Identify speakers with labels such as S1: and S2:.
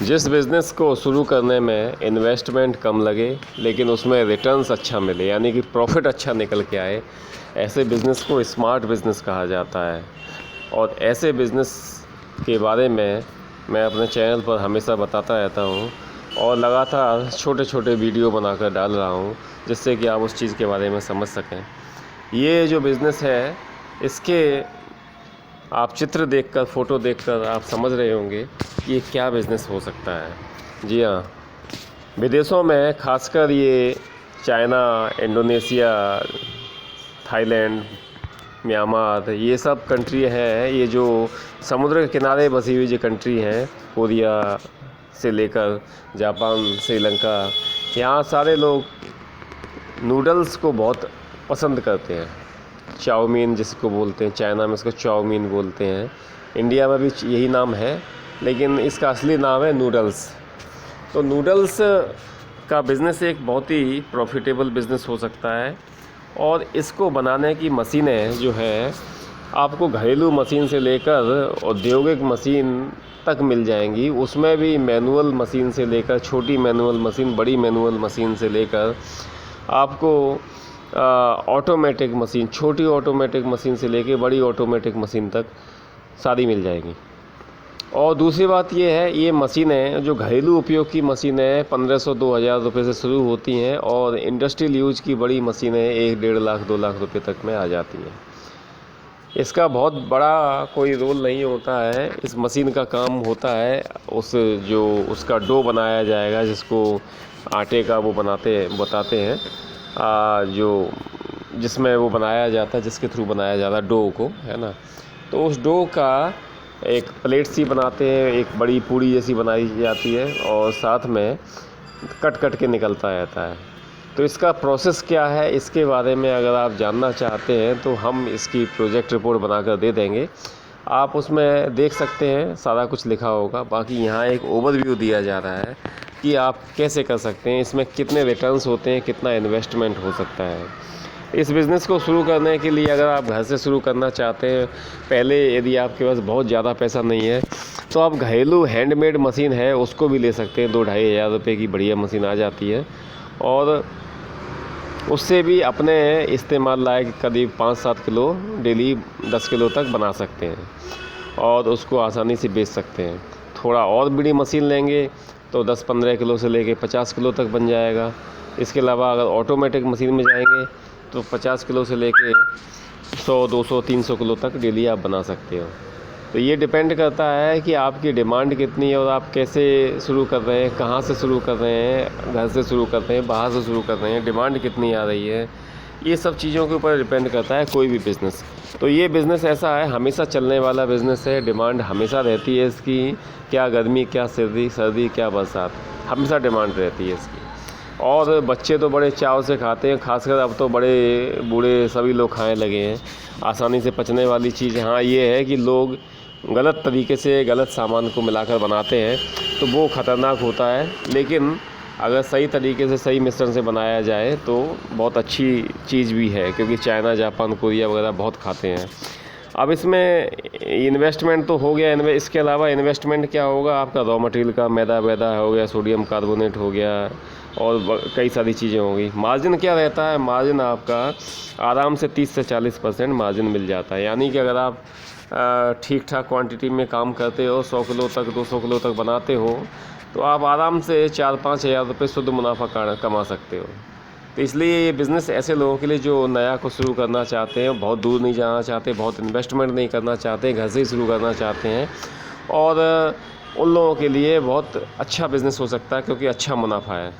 S1: जिस बिज़नेस को शुरू करने में इन्वेस्टमेंट कम लगे लेकिन उसमें रिटर्न्स अच्छा मिले, यानी कि प्रॉफिट अच्छा निकल के आए, ऐसे बिज़नेस को स्मार्ट बिज़नेस कहा जाता है। और ऐसे बिज़नेस के बारे में मैं अपने चैनल पर हमेशा बताता रहता हूँ और लगातार छोटे छोटे वीडियो बनाकर डाल रहा हूँ, जिससे कि आप उस चीज़ के बारे में समझ सकें। ये जो बिज़नेस है, इसके आप चित्र देखकर, फ़ोटो देखकर आप समझ रहे होंगे कि ये क्या बिज़नेस हो सकता है। जी हाँ, विदेशों में खासकर ये चाइना, इंडोनेशिया, थाईलैंड, म्यांमार, ये सब कंट्री हैं, ये जो समुद्र के किनारे बसी हुई जो कंट्री हैं, कोरिया से लेकर जापान, श्रीलंका, यहाँ सारे लोग नूडल्स को बहुत पसंद करते हैं। चाउमीन जिसको बोलते हैं, चाइना में इसको चाउमीन बोलते हैं, इंडिया में भी यही नाम है, लेकिन इसका असली नाम है नूडल्स। तो नूडल्स का बिज़नेस एक बहुत ही प्रॉफिटेबल बिज़नेस हो सकता है। और इसको बनाने की मशीनें जो है, आपको घरेलू मशीन से लेकर औद्योगिक मशीन तक मिल जाएंगी। उसमें भी मैनुअल मशीन से लेकर छोटी मैनुअल मशीन, बड़ी मैनुअल मशीन से लेकर आपको ऑटोमेटिक मशीन, छोटी ऑटोमेटिक मशीन से लेके बड़ी ऑटोमेटिक मशीन तक सारी मिल जाएगी। और दूसरी बात ये है, ये मशीनें जो घरेलू उपयोग की मशीनें 1500-2000 रुपये से शुरू होती हैं, और इंडस्ट्रियल यूज की बड़ी मशीनें 1-1.5 लाख 2 लाख रुपये तक में आ जाती हैं। इसका बहुत बड़ा कोई रोल नहीं होता है। इस मशीन का काम होता है उसका डो बनाया जाएगा, जिसको आटे का वो बताते हैं, जिसमें वो बनाया जाता है, जिसके थ्रू बनाया जाता है डो को, है ना। तो उस डो का एक प्लेट सी बनाते हैं, एक बड़ी पूड़ी जैसी बनाई जाती है, और साथ में कट के निकलता रहता है। तो इसका प्रोसेस क्या है, इसके बारे में अगर आप जानना चाहते हैं तो हम इसकी प्रोजेक्ट रिपोर्ट बनाकर दे देंगे। आप उसमें देख सकते हैं, सारा कुछ लिखा होगा। बाकी यहाँ एक ओवरव्यू दिया जा रहा है कि आप कैसे कर सकते हैं, इसमें कितने रिटर्न्स होते हैं, कितना इन्वेस्टमेंट हो सकता है। इस बिज़नेस को शुरू करने के लिए अगर आप घर से शुरू करना चाहते हैं, पहले यदि आपके पास बहुत ज़्यादा पैसा नहीं है, तो आप घरेलू हैंडमेड मशीन है उसको भी ले सकते हैं। 2-2.5 हज़ार रुपये की बढ़िया मशीन आ जाती है, और उससे भी अपने इस्तेमाल लायक करीब 5-7 किलो डेली 10 किलो तक बना सकते हैं, और उसको आसानी से बेच सकते हैं। थोड़ा और बड़ी मशीन लेंगे तो 10-15 किलो से लेके 50 किलो तक बन जाएगा। इसके अलावा अगर ऑटोमेटिक मशीन में जाएंगे तो 50 किलो से लेके 100, 200, 300 किलो तक डेली आप बना सकते हो। तो ये डिपेंड करता है कि आपकी डिमांड कितनी है, और आप कैसे शुरू कर रहे हैं, कहाँ से शुरू कर रहे हैं, घर से शुरू कर रहे हैं, बाहर से शुरू कर रहे हैं, डिमांड कितनी आ रही है। ये सब चीज़ों के ऊपर डिपेंड करता है कोई भी बिज़नेस। तो ये बिज़नेस ऐसा है, हमेशा चलने वाला बिज़नेस है। डिमांड हमेशा रहती है इसकी, क्या गर्मी, क्या सर्दी, क्या बरसात, हमेशा डिमांड रहती है इसकी। और बच्चे तो बड़े चाव से खाते हैं, खासकर अब तो बड़े बूढ़े सभी लोग खाने लगे हैं। आसानी से पचने वाली चीज़। हाँ, ये है कि लोग गलत तरीके से गलत सामान को मिलाकर बनाते हैं, तो वो ख़तरनाक होता है। लेकिन अगर सही तरीके से, सही मिश्रण से बनाया जाए तो बहुत अच्छी चीज़ भी है, क्योंकि चाइना, जापान, कोरिया वगैरह बहुत खाते हैं। अब इसमें इन्वेस्टमेंट तो हो गया, इसके अलावा इन्वेस्टमेंट क्या होगा, आपका रॉ मटेरियल का मैदा हो गया, सोडियम कार्बोनेट हो गया, और कई सारी चीज़ें होंगी। मार्जिन क्या रहता है, मार्जिन आपका आराम से 30 से 40% मार्जिन मिल जाता है। यानी कि अगर आप ठीक ठाक क्वांटिटी में काम करते हो, 100 किलो तक, 200 किलो तक बनाते हो, तो आप आराम से 4-5 हज़ार रुपये शुद्ध मुनाफा कमा सकते हो। तो इसलिए ये बिज़नेस ऐसे लोगों के लिए जो नया को शुरू करना चाहते हैं, बहुत दूर नहीं जाना चाहते, बहुत इन्वेस्टमेंट नहीं करना चाहते, घर से ही शुरू करना चाहते हैं, और उन लोगों के लिए बहुत अच्छा बिज़नेस हो सकता है, क्योंकि अच्छा मुनाफा है।